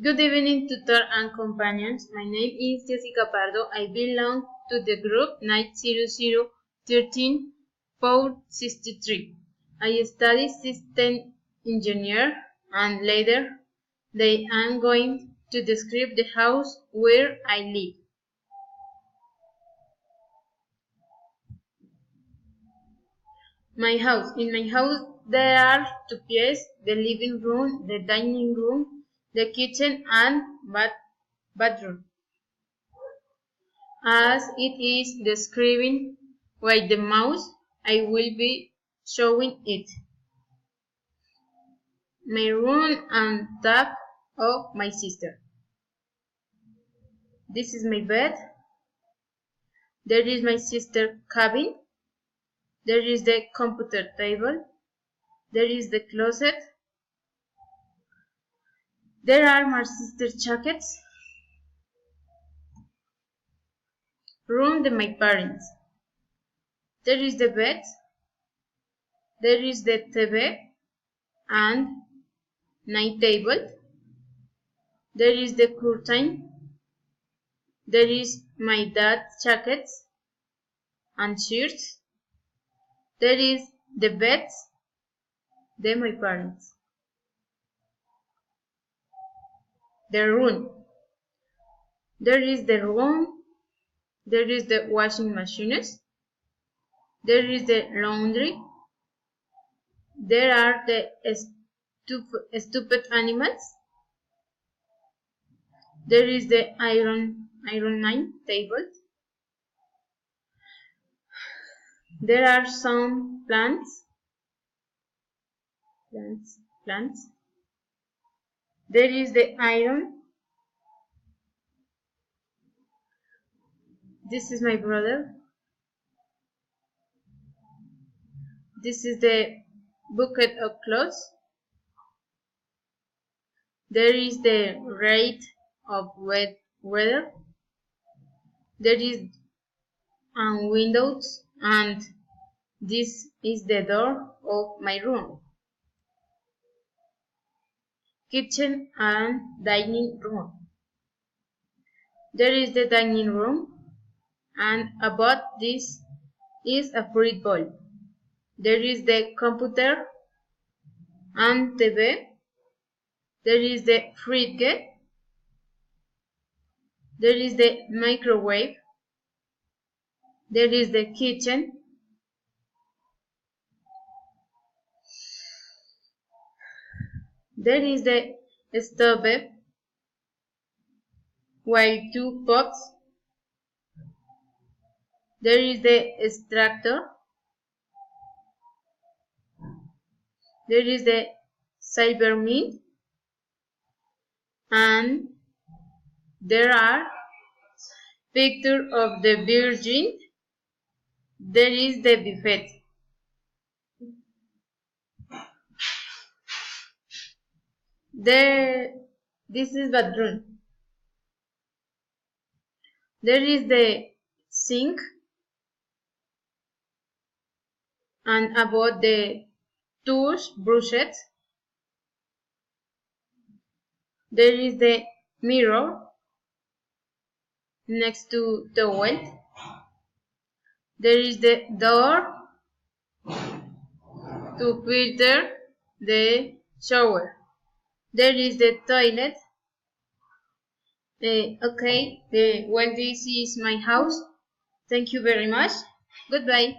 Good evening, tutor and companions. My name is Jessica Pardo. I belong to the group 90013-463. I study system engineer, and later I am going to describe the house where I live. My house. In my house there are two places: the living room, the dining room, the kitchen, and bathroom. As it is described by the mouse, I will be showing it. My room and that of my sister. This is my bed. There is my sister's cabin. There is the computer table. There is the closet. There are my sister's jackets. Room of my parents. There is the bed. There is the TV and night table. There is the curtain. There is my dad's jackets and shirts. There is the beds. They my parents. The room. There is the room. There is the washing machines. There is the laundry. There are the stupid animals. There is the ironing table. There are some plants. There is the iron. This is my brother. This is the bucket of clothes. There is the rate of wet weather. There is windows, and this is the door of my room. Kitchen and dining room. There is the dining room, and above this is a fruit bowl. There is the computer and TV. There is the fridge. There is the microwave. There is the kitchen. There is the stove with two pots. There is the extractor. There is the silver mint, and there are pictures of the Virgin. There is the buffet. This is bathroom. There is the sink, and above the toothbrushes there is the mirror next to the towel. There is the door to filter the shower. There is the toilet. Okay, well, this is my house. Thank you very much. Goodbye.